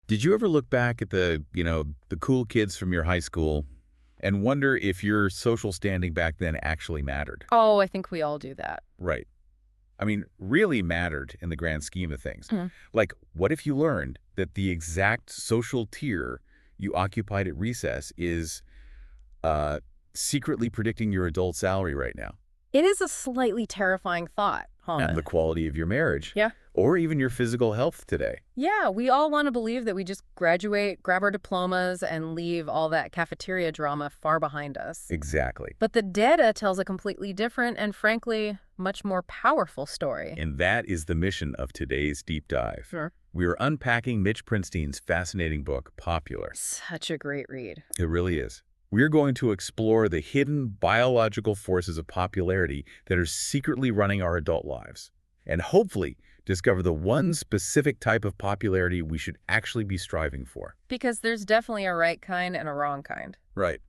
Did you ever look back at the cool kids from your high school and wonder if your social standing back then actually mattered? Oh, I think we all do that. Right. I mean, really mattered in the grand scheme of things. Mm. Like, what if you learned that the exact social tier you occupied at recess is uh, secretly predicting your adult salary right now? It is a slightly terrifying thought, And huh? the quality of your marriage? Yeah. Or even your physical health today? Yeah, we all want to believe that we just graduate, grab our diplomas, and leave all that cafeteria drama far behind us. Exactly. But the data tells a completely different and, frankly, much more powerful story. And that is the mission of today's deep dive. Sure. We are unpacking Mitch Prinstein's fascinating book, Popular. Such a great read. It really is. We're going to explore the hidden biological forces of popularity that are secretly running our adult lives, and hopefully discover the one specific type of popularity we should actually be striving for. Because there's definitely a right kind and a wrong kind. Right.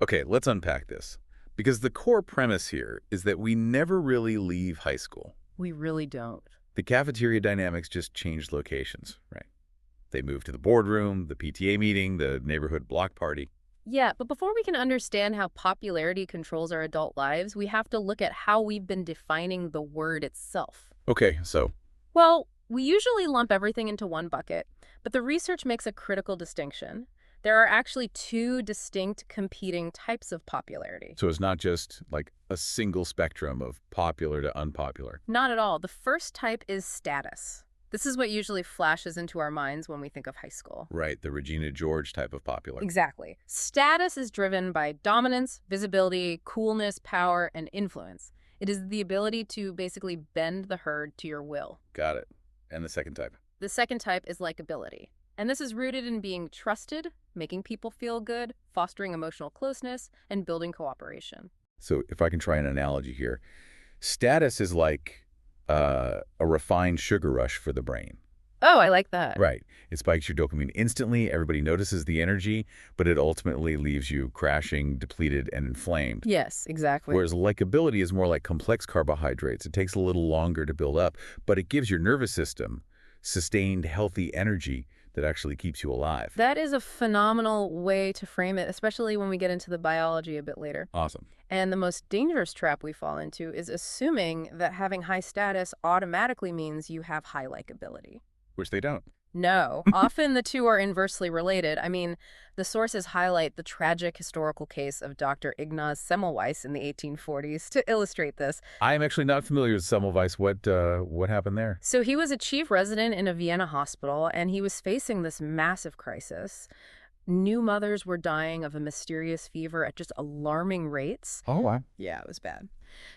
Okay, let's unpack this. Because the core premise here is that we never really leave high school. We really don't. The cafeteria dynamics just changed locations, right? They moved to the boardroom, the PTA meeting, the neighborhood block party. Yeah, but before we can understand how popularity controls our adult lives, we have to look at how we've been defining the word itself. Okay, so Well, we usually lump everything into one bucket, but the research makes a critical distinction. There are actually two distinct competing types of popularity. it's not just like a single spectrum of popular to unpopular. Not at all. The first type is status. This is what usually flashes into our minds when we think of high school. Right, the Regina George type of popular. Exactly. Status is driven by dominance, visibility, coolness, power, and influence. It is the ability to basically bend the herd to your will. Got it. And the second type? The second type is likability. And this is rooted in being trusted, making people feel good, fostering emotional closeness, and building cooperation. So if I can try an analogy here, status is like a refined sugar rush for the brain. Oh, I like that. Right. It spikes your dopamine instantly. Everybody notices the energy, but it ultimately leaves you crashing, depleted, and inflamed. Yes, exactly. Whereas likability is more like complex carbohydrates. It takes a little longer to build up, but it gives your nervous system sustained, healthy energy that actually keeps you alive. That is a phenomenal way to frame it, especially when we get into the biology a bit later. Awesome. And the most dangerous trap we fall into is assuming that having high status automatically means you have high likability. Which they don't. No, often the two are inversely related. I mean, the sources highlight the tragic historical case of Dr. Ignaz Semmelweis in the 1840s to illustrate this. I am actually not familiar with Semmelweis. What happened there? So he was a chief resident in a Vienna hospital, and he was facing this massive crisis. New mothers were dying of a mysterious fever at just alarming rates. Oh, wow. Yeah, it was bad.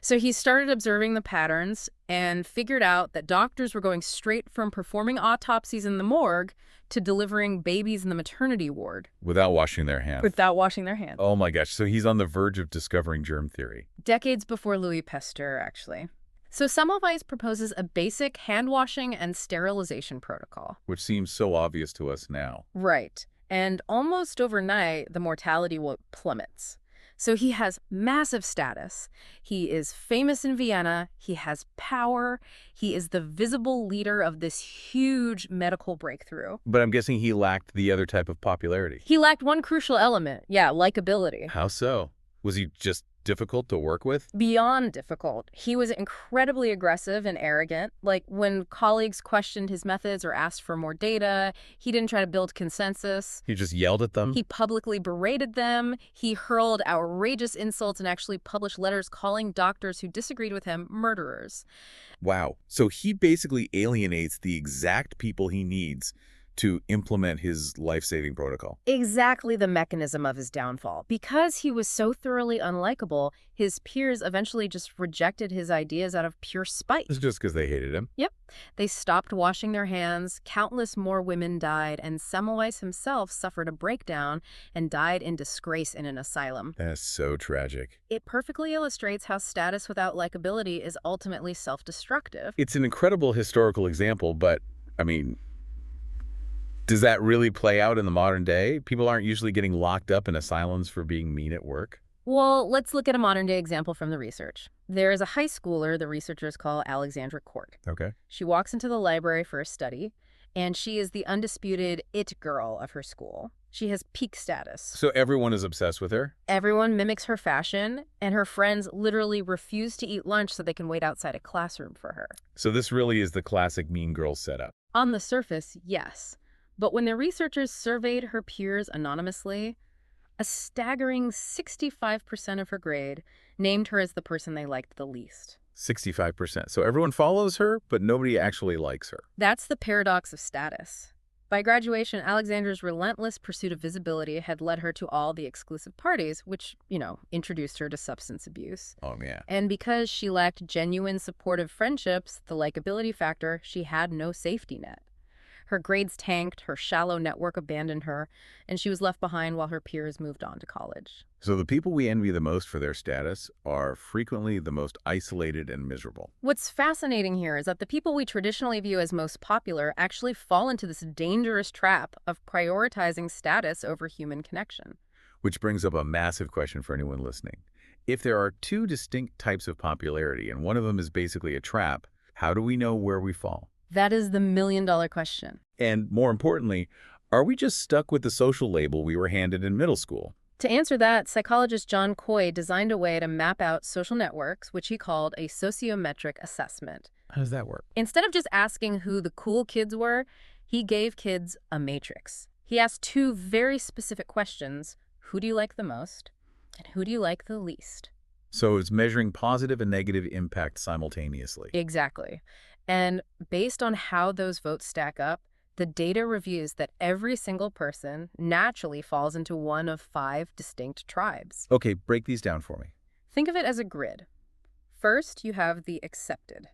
So he started observing the patterns and figured out that doctors were going straight from performing autopsies in the morgue to delivering babies in the maternity ward Without washing their hands. without washing their hands. Oh my gosh, so he's on the verge of discovering germ theory. Decades before Louis Pasteur, actually. So Semmelweis proposes a basic hand washing and sterilization protocol. Which seems so obvious to us now. Right. And almost overnight, the mortality plummets. So he has massive status. He is famous in Vienna. He has power. He is the visible leader of this huge medical breakthrough. But I'm guessing he lacked the other type of popularity. He lacked one crucial element. Yeah, likability. How so? Was he just difficult to work with? Beyond difficult. He was incredibly aggressive and arrogant. Like, when colleagues questioned his methods or asked for more data, he didn't try to build consensus. He just yelled at them? He publicly berated them. He hurled outrageous insults and actually published letters calling doctors who disagreed with him murderers. Wow. So he basically alienates the exact people he needs to implement his life-saving protocol. Exactly the mechanism of his downfall. Because he was so thoroughly unlikable, his peers eventually just rejected his ideas out of pure spite. It's just because they hated him. Yep. They stopped washing their hands, countless more women died, and Semmelweis himself suffered a breakdown and died in disgrace in an asylum. That's so tragic. It perfectly illustrates how status without likability is ultimately self-destructive. It's an incredible historical example, but, I mean, does that really play out in the modern day? People aren't usually getting locked up in asylums for being mean at work. Well, let's look at a modern-day example from the research. There is a high schooler the researchers call Alexandra Court. Okay. She walks into the library for a study, and she is the undisputed it girl of her school. She has peak status. So everyone is obsessed with her? Everyone mimics her fashion, and her friends literally refuse to eat lunch so they can wait outside a classroom for her. So this really is the classic mean girl setup. On the surface, yes. But when the researchers surveyed her peers anonymously, a staggering 65% of her grade named her as the person they liked the least. 65%. So everyone follows her, but nobody actually likes her. That's the paradox of status. By graduation, Alexandra's relentless pursuit of visibility had led her to all the exclusive parties, which, introduced her to substance abuse. Oh, yeah. And because she lacked genuine supportive friendships, the likability factor, she had no safety net. Her grades tanked, her shallow network abandoned her, and she was left behind while her peers moved on to college. So the people we envy the most for their status are frequently the most isolated and miserable. What's fascinating here is that the people we traditionally view as most popular actually fall into this dangerous trap of prioritizing status over human connection. Which brings up a massive question for anyone listening. If there are two distinct types of popularity, and one of them is basically a trap, how do we know where we fall? That is the million-dollar question. And more importantly, are we just stuck with the social label we were handed in middle school? To answer that, psychologist John Coy designed a way to map out social networks, which he called a sociometric assessment. How does that work? Instead of just asking who the cool kids were, he gave kids a matrix. He asked two very specific questions: who do you like the most, and who do you like the least? So it's measuring positive and negative impact simultaneously. Exactly. And based on how those votes stack up, the data reviews that every single person naturally falls into one of 5 distinct tribes. Okay, break these down for me. Think of it as a grid. First, you have the accepted.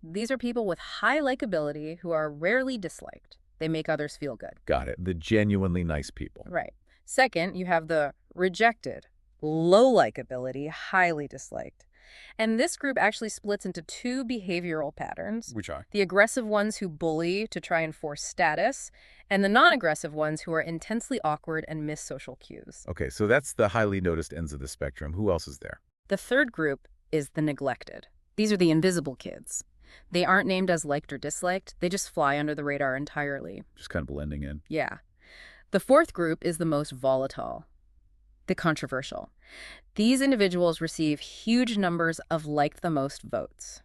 These are people with high likability who are rarely disliked. They make others feel good. Got it. The genuinely nice people. Right. Second, you have the rejected. Low likability, highly disliked. And this group actually splits into 2 behavioral patterns. Which are? The aggressive ones who bully to try and force status, and the non-aggressive ones who are intensely awkward and miss social cues. Okay, so that's the highly noticed ends of the spectrum. Who else is there? The third group is the neglected. These are the invisible kids. They aren't named as liked or disliked. They just fly under the radar entirely. Just kind of blending in. Yeah. The fourth group is the most volatile, the controversial. These individuals receive huge numbers of liked the most votes.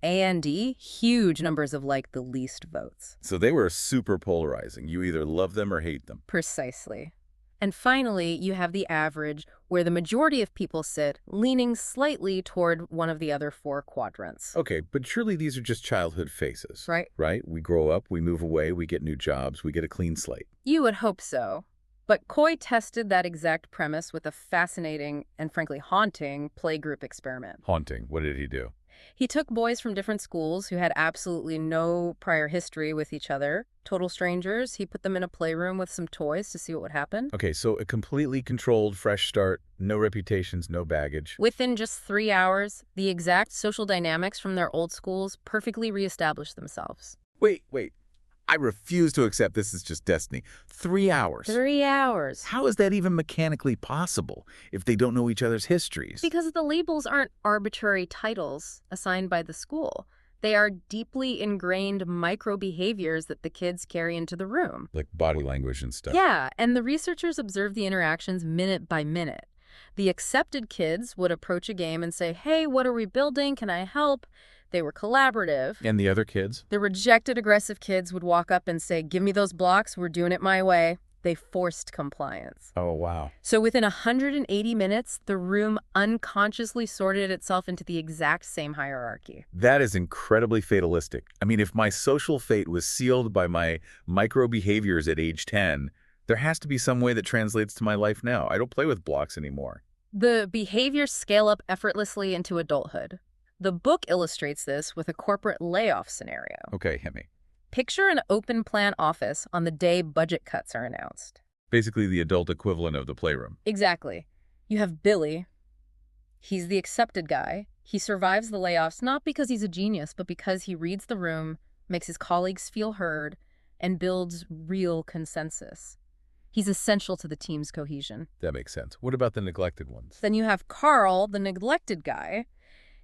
And huge numbers of liked the least votes. So they were super polarizing. You either love them or hate them. Precisely. And finally, you have the average, where the majority of people sit, leaning slightly toward one of the other 4 quadrants. Okay, but surely these are just childhood phases. Right? Right? We grow up, we move away, we get new jobs, we get a clean slate. You would hope so. But Coy tested that exact premise with a fascinating and frankly haunting playgroup experiment. Haunting. What did he do? He took boys from different schools who had absolutely no prior history with each other, total strangers. He put them in a playroom with some toys to see what would happen. Okay, so a completely controlled, fresh start, no reputations, no baggage. Within just 3 hours, the exact social dynamics from their old schools perfectly reestablished themselves. Wait. I refuse to accept this is just destiny. 3 hours. 3 hours. How is that even mechanically possible if they don't know each other's histories? Because the labels aren't arbitrary titles assigned by the school. They are deeply ingrained micro-behaviors that the kids carry into the room. Like body language and stuff. Yeah, and the researchers observed the interactions minute by minute. The accepted kids would approach a game and say, "Hey, what are we building? Can I help?" They were collaborative. And the other kids? The rejected aggressive kids would walk up and say, "Give me those blocks, we're doing it my way." They forced compliance. Oh, wow. So within 180 minutes, the room unconsciously sorted itself into the exact same hierarchy. That is incredibly fatalistic. I mean, if my social fate was sealed by my micro behaviors at age 10, there has to be some way that translates to my life now. I don't play with blocks anymore. The behaviors scale up effortlessly into adulthood. The book illustrates this with a corporate layoff scenario. Okay, hit me. Picture an open plan office on the day budget cuts are announced. Basically the adult equivalent of the playroom. Exactly. You have Billy. He's the accepted guy. He survives the layoffs not because he's a genius, but because he reads the room, makes his colleagues feel heard, and builds real consensus. He's essential to the team's cohesion. That makes sense. What about the neglected ones? Then you have Carl, the neglected guy.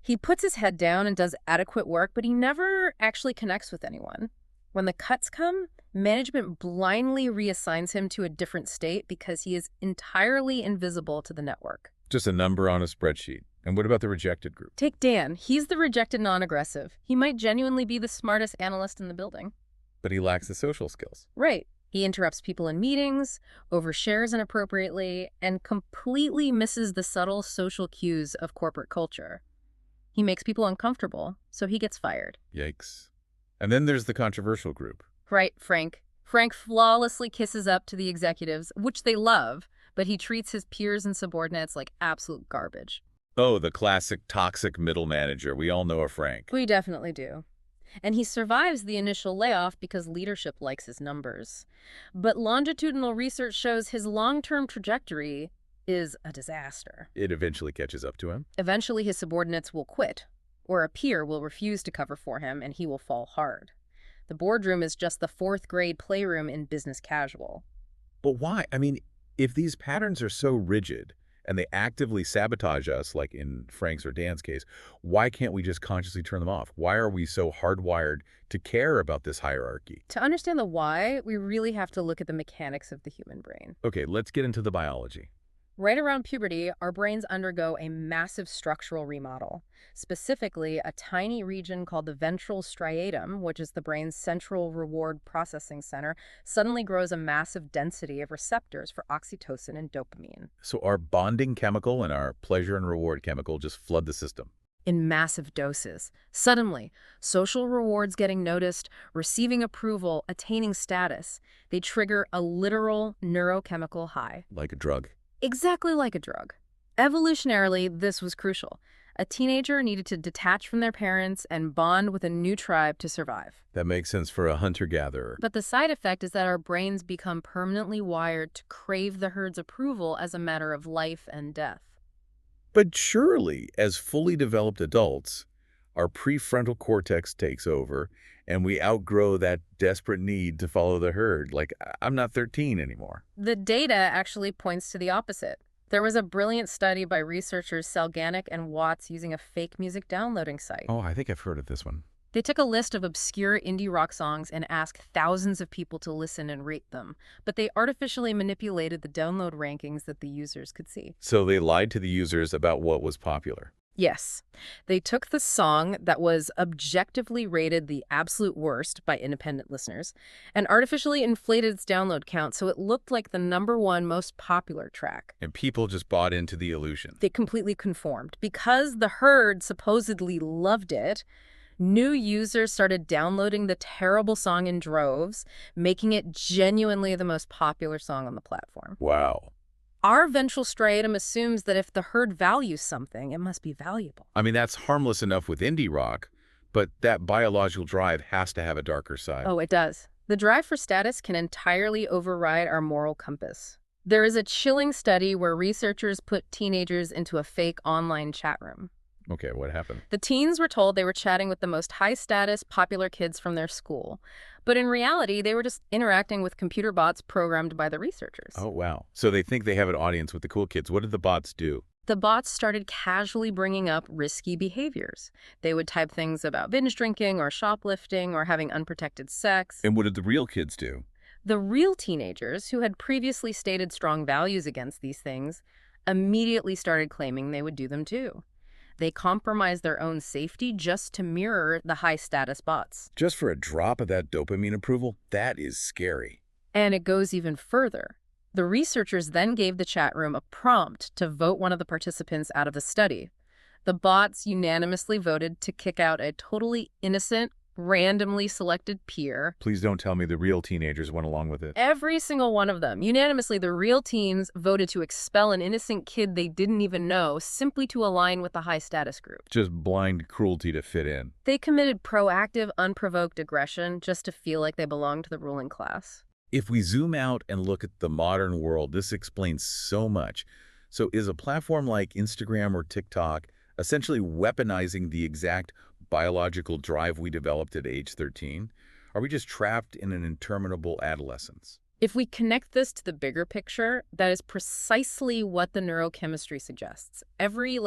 He puts his head down and does adequate work, but he never actually connects with anyone. When the cuts come, management blindly reassigns him to a different state because he is entirely invisible to the network. Just a number on a spreadsheet. And what about the rejected group? Take Dan. He's the rejected non-aggressive. He might genuinely be the smartest analyst in the building. But he lacks the social skills. Right. He interrupts people in meetings, overshares inappropriately, and completely misses the subtle social cues of corporate culture. He makes people uncomfortable, so he gets fired. Yikes. And then there's the controversial group. Right, Frank. Frank flawlessly kisses up to the executives, which they love, but he treats his peers and subordinates like absolute garbage. Oh, the classic toxic middle manager. We all know a Frank. We definitely do. And he survives the initial layoff because leadership likes his numbers. But longitudinal research shows his long-term trajectory is a disaster. It eventually catches up to him. Eventually, his subordinates will quit, or a peer will refuse to cover for him, and he will fall hard. The boardroom is just the fourth-grade playroom in business casual. But why? I mean, if these patterns are so rigid and they actively sabotage us, like in Frank's or Dan's case, why can't we just consciously turn them off? Why are we so hardwired to care about this hierarchy? To understand the why, we really have to look at the mechanics of the human brain. Okay, let's get into the biology. Right around puberty, our brains undergo a massive structural remodel. Specifically, a tiny region called the ventral striatum, which is the brain's central reward processing center, suddenly grows a massive density of receptors for oxytocin and dopamine. So our bonding chemical and our pleasure and reward chemical just flood the system. In massive doses. Suddenly, social rewards getting noticed, receiving approval, attaining status, they trigger a literal neurochemical high. Like a drug. Exactly like a drug. Evolutionarily, this was crucial. A teenager needed to detach from their parents and bond with a new tribe to survive. That makes sense for a hunter-gatherer. But the side effect is that our brains become permanently wired to crave the herd's approval as a matter of life and death. But surely, as fully developed adults, our prefrontal cortex takes over and we outgrow that desperate need to follow the herd. Like, I'm not 13 anymore. The data actually points to the opposite. There was a brilliant study by researchers Selganic and Watts using a fake music downloading site. Oh, I think I've heard of this one. They took a list of obscure indie rock songs and asked thousands of people to listen and rate them, but they artificially manipulated the download rankings that the users could see. So they lied to the users about what was popular. Yes. They took the song that was objectively rated the absolute worst by independent listeners and artificially inflated its download count so it looked like the #1 most popular track. And people just bought into the illusion. They completely conformed. Because the herd supposedly loved it, new users started downloading the terrible song in droves, making it genuinely the most popular song on the platform. Wow. Our ventral striatum assumes that if the herd values something, it must be valuable. I mean, that's harmless enough with indie rock, but that biological drive has to have a darker side. Oh, it does. The drive for status can entirely override our moral compass. There is a chilling study where researchers put teenagers into a fake online chat room. Okay, what happened? The teens were told they were chatting with the most high-status, popular kids from their school. But in reality, they were just interacting with computer bots programmed by the researchers. Oh, wow. So they think they have an audience with the cool kids. What did the bots do? The bots started casually bringing up risky behaviors. They would type things about binge drinking or shoplifting or having unprotected sex. And what did the real kids do? The real teenagers, who had previously stated strong values against these things, immediately started claiming they would do them too. They compromised their own safety just to mirror the high-status bots. Just for a drop of that dopamine approval? That is scary. And it goes even further. The researchers then gave the chat room a prompt to vote one of the participants out of the study. The bots unanimously voted to kick out a totally innocent, randomly selected peer. Please don't tell me the real teenagers went along with it. Every single one of them. Unanimously, the real teens voted to expel an innocent kid they didn't even know simply to align with the high-status group. Just blind cruelty to fit in. They committed proactive, unprovoked aggression just to feel like they belonged to the ruling class. If we zoom out and look at the modern world, this explains so much. So is a platform like Instagram or TikTok essentially weaponizing the exact biological drive we developed at age 13? Are we just trapped in an interminable adolescence? If we connect this to the bigger picture, that is precisely what the neurochemistry suggests. Every,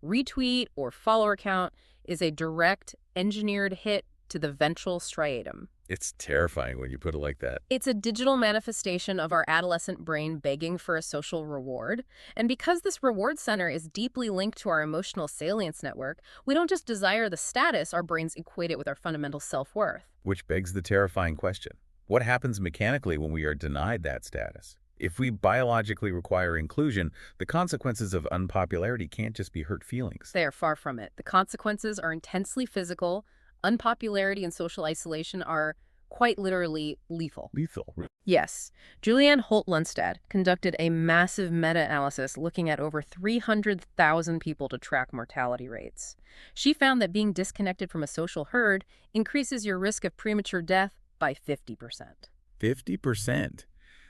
retweet or follower count is a direct, engineered hit to the ventral striatum. It's terrifying when you put it like that. It's a digital manifestation of our adolescent brain begging for a social reward. And because this reward center is deeply linked to our emotional salience network, we don't just desire the status, our brains equate it with our fundamental self-worth. Which begs the terrifying question. What happens mechanically when we are denied that status? If we biologically require inclusion, the consequences of unpopularity can't just be hurt feelings. They are far from it. The consequences are intensely physical. Unpopularity and social isolation are quite literally lethal. Lethal. Yes, Julianne Holt-Lunstad conducted a massive meta-analysis looking at over 300,000 people to track mortality rates. She found that being disconnected from a social herd increases your risk of premature death by 50%. 50%?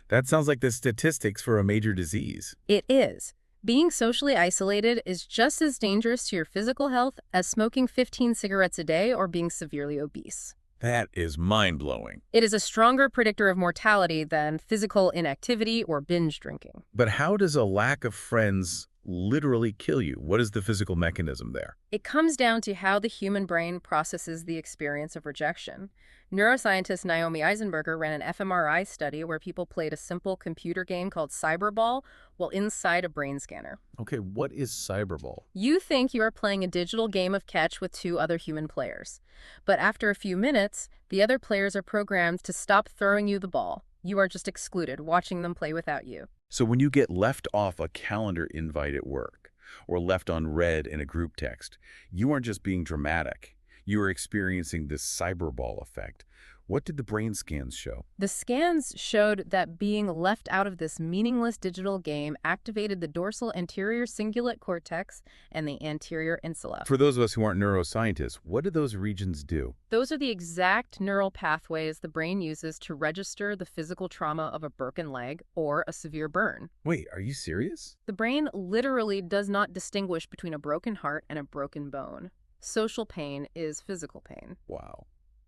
That sounds like the statistics for a major disease. It is. Being socially isolated is just as dangerous to your physical health as smoking 15 cigarettes a day or being severely obese. That is mind-blowing. It is a stronger predictor of mortality than physical inactivity or binge drinking. But how does a lack of friends literally kill you? What is the physical mechanism there? It comes down to how the human brain processes the experience of rejection. Neuroscientist Naomi Eisenberger ran an fMRI study where people played a simple computer game called Cyberball while inside a brain scanner. Okay, what is cyberball? You think you are playing a digital game of catch with two other human players. But after a few minutes, the other players are programmed to stop throwing you the ball. You are just excluded, watching them play without you. So when you get left off a calendar invite at work or left on red in a group text, you aren't just being dramatic. You are experiencing this cyberball effect. What did the brain scans show? The scans showed that being left out of this meaningless digital game activated the dorsal anterior cingulate cortex and the anterior insula. For those of us who aren't neuroscientists, what do those regions do? Those are the exact neural pathways the brain uses to register the physical trauma of a broken leg or a severe burn. Wait, are you serious? The brain literally does not distinguish between a broken heart and a broken bone. Social pain is physical pain. Wow.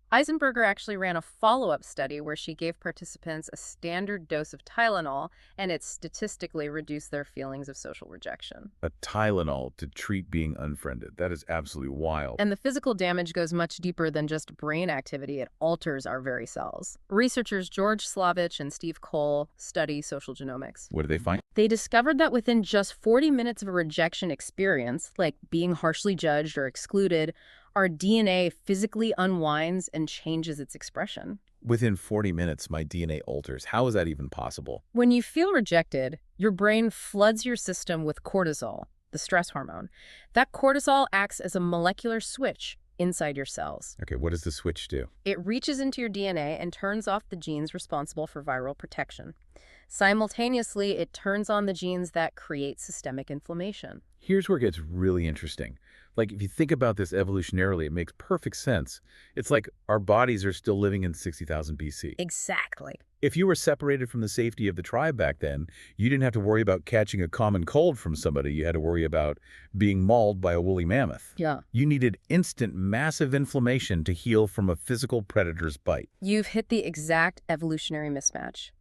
Eisenberger actually ran a follow-up study where she gave participants a standard dose of Tylenol, and it statistically reduced their feelings of social rejection. A Tylenol to treat being unfriended. That is absolutely wild. And the physical damage goes much deeper than just brain activity. It alters our very cells. Researchers George Slavich and Steve Cole study social genomics. What did they find? They discovered that within just 40 minutes of a rejection experience, like being harshly judged or excluded, our DNA physically unwinds and changes its expression. Within 40 minutes, my DNA alters. How is that even possible? When you feel rejected, your brain floods your system with cortisol, the stress hormone. That cortisol acts as a molecular switch inside your cells. Okay, what does the switch do? It reaches into your DNA and turns off the genes responsible for viral protection. Simultaneously, it turns on the genes that create systemic inflammation. Here's where it gets really interesting. Like, if you think about this evolutionarily, it makes perfect sense. It's like our bodies are still living in 60,000 BC. Exactly. If you were separated from the safety of the tribe back then, you didn't have to worry about catching a common cold from somebody. You had to worry about being mauled by a woolly mammoth. Yeah. You needed instant, massive inflammation to heal from a physical predator's bite. You've hit the exact evolutionary mismatch.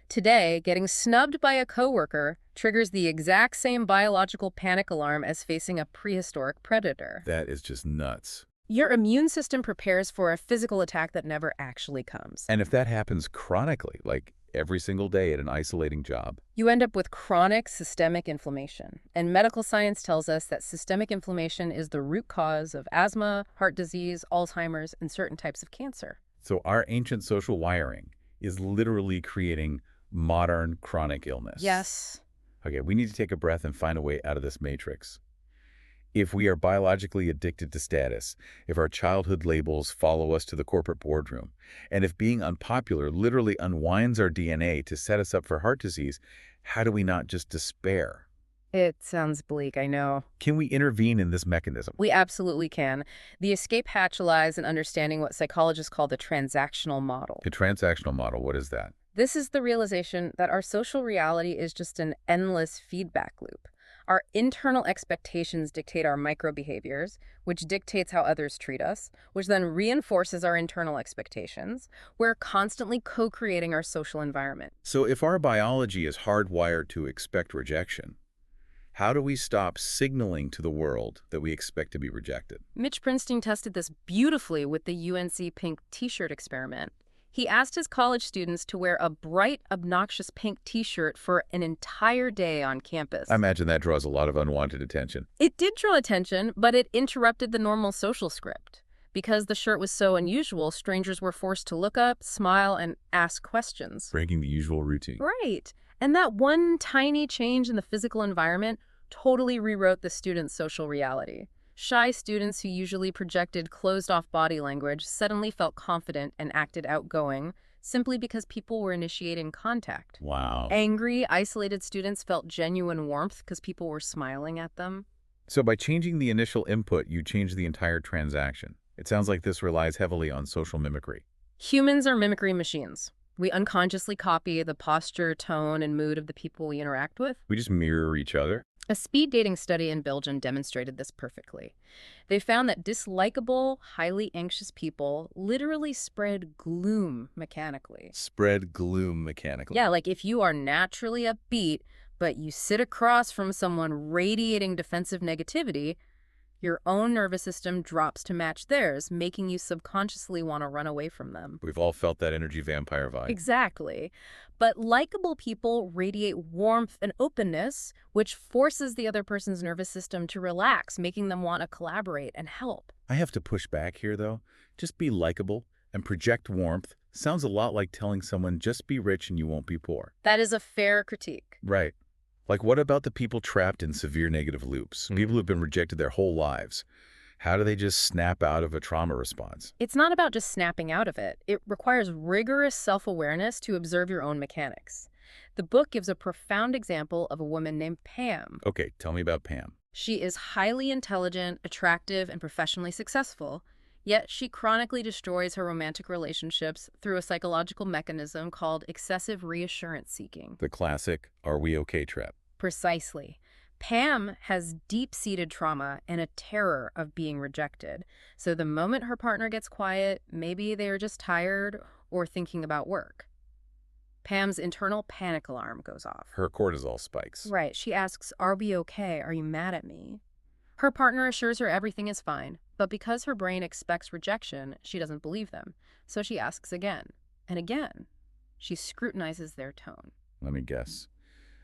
Today, getting snubbed by a coworker triggers the exact same biological panic alarm as facing a prehistoric predator. That is just nuts. Your immune system prepares for a physical attack that never actually comes. And if that happens chronically, like every single day at an isolating job, You end up with chronic systemic inflammation. And medical science tells us that systemic inflammation is the root cause of asthma, heart disease, Alzheimer's, and certain types of cancer. so our ancient social wiring is literally creating modern chronic illness. Yes. Okay, we need to take a breath and find a way out of this matrix. If we are biologically addicted to status, if our childhood labels follow us to the corporate boardroom, and if being unpopular literally unwinds our DNA to set us up for heart disease, how do we not just despair? It sounds bleak, I know. Can we intervene in this mechanism? We absolutely can. The escape hatch lies in understanding what psychologists call the transactional model. The transactional model, what is that? This is the realization that our social reality is just an endless feedback loop. Our internal expectations dictate our micro-behaviors, which dictates how others treat us, which then reinforces our internal expectations. We're constantly co-creating our social environment. So if our biology is hardwired to expect rejection, how do we stop signaling to the world that we expect to be rejected? Mitch Prinstein tested this beautifully with the UNC pink t-shirt experiment. He asked his college students to wear a bright, obnoxious pink t-shirt for an entire day on I campus. imagine that draws a lot of unwanted attention. It did draw attention, but it interrupted the normal social script. Because the shirt was so unusual, strangers were forced to look up, smile, and ask questions. Breaking the usual routine. Right. And that one tiny change in the physical environment totally rewrote the students' social reality. Shy students who usually projected closed-off body language suddenly felt confident and acted outgoing simply because people were initiating contact. Wow. Angry, isolated students felt genuine warmth because people were smiling at them. So by changing the initial input, you change the entire transaction. It sounds like this relies heavily on social mimicry. Humans are mimicry machines. We unconsciously copy the posture, tone, and mood of the people we interact with. We just mirror each other. A speed dating study in Belgium demonstrated this perfectly. They found that dislikable, highly anxious people literally spread gloom mechanically. Spread gloom mechanically. Yeah, like if you are naturally upbeat, but you sit across from someone radiating defensive negativity, your own nervous system drops to match theirs, making you subconsciously want to run away from them. We've all felt that energy vampire vibe. Exactly. But likable people radiate warmth and openness, which forces the other person's nervous system to relax, making them want to collaborate and help. I have to push back here, though. Just be likable and project warmth sounds a lot like telling someone just be rich and you won't be poor. That is a fair critique. Right. Like, what about the people trapped in severe negative loops? People who've been rejected their whole lives. How do they just snap out of a trauma response? It's not about just snapping out of it. It requires rigorous self-awareness to observe your own mechanics. The book gives a profound example of a woman named Pam. Okay, tell me about Pam. She is highly intelligent, attractive, and professionally successful, yet she chronically destroys her romantic relationships through a psychological mechanism called excessive reassurance seeking. The classic, are we okay trap. Precisely. Pam has deep-seated trauma and a terror of being rejected. So the moment her partner gets quiet, maybe they're just tired or thinking about work, Pam's internal panic alarm goes off. Her cortisol spikes. Right. She asks, "Are we okay? Are you mad at me?" Her partner assures her everything is fine, but because her brain expects rejection, she doesn't believe them. So she asks again and again. She scrutinizes their tone. Let me guess.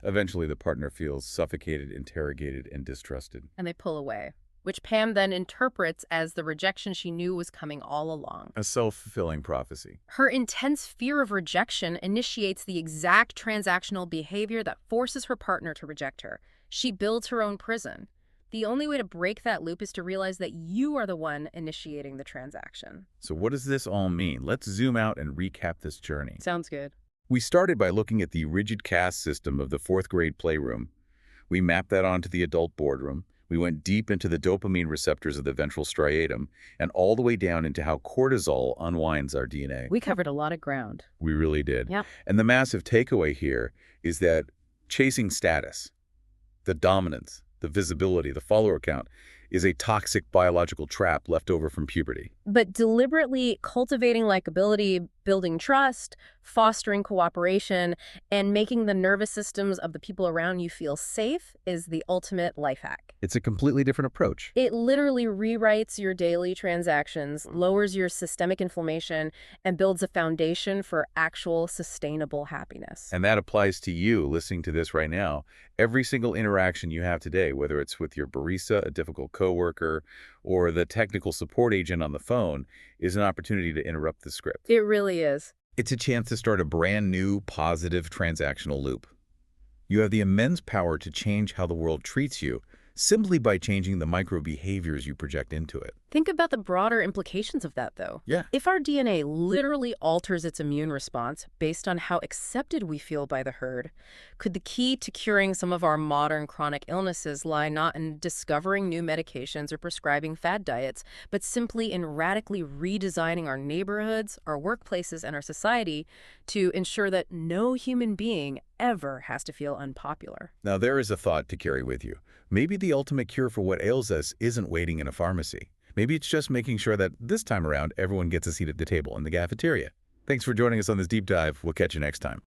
Eventually, the partner feels suffocated, interrogated, and distrusted. And they pull away, which Pam then interprets as the rejection she knew was coming all along. A self-fulfilling prophecy. Her intense fear of rejection initiates the exact transactional behavior that forces her partner to reject her. She builds her own prison. The only way to break that loop is to realize that you are the one initiating the transaction. So what does this all mean? Let's zoom out and recap this journey. Sounds good. We started by looking at the rigid caste system of the fourth grade playroom. We mapped that onto the adult boardroom. We went deep into the dopamine receptors of the ventral striatum and all the way down into how cortisol unwinds our DNA. We covered a lot of ground. We really did. Yeah. And the massive takeaway here is that chasing status, the dominance, the visibility, the follower count, is a toxic biological trap left over from puberty. But deliberately cultivating likability, building trust, fostering cooperation, and making the nervous systems of the people around you feel safe is the ultimate life hack. It's a completely different approach. It literally rewrites your daily transactions, lowers your systemic inflammation, and builds a foundation for actual sustainable happiness. And that applies to you listening to this right now. Every single interaction you have today, whether it's with your barista, a difficult coworker, or the technical support agent on the phone, is an opportunity to interrupt the script. It really is. It's a chance to start a brand new, positive transactional loop. You have the immense power to change how the world treats you simply by changing the micro behaviors you project into it. Think about the broader implications of that, though. Yeah. If our DNA literally alters its immune response based on how accepted we feel by the herd, could the key to curing some of our modern chronic illnesses lie not in discovering new medications or prescribing fad diets, but simply in radically redesigning our neighborhoods, our workplaces, and our society to ensure that no human being ever has to feel unpopular? Now, there is a thought to carry with you. Maybe the ultimate cure for what ails us isn't waiting in a pharmacy. Maybe it's just making sure that this time around, everyone gets a seat at the table in the cafeteria. Thanks for joining us on this deep dive. We'll catch you next time.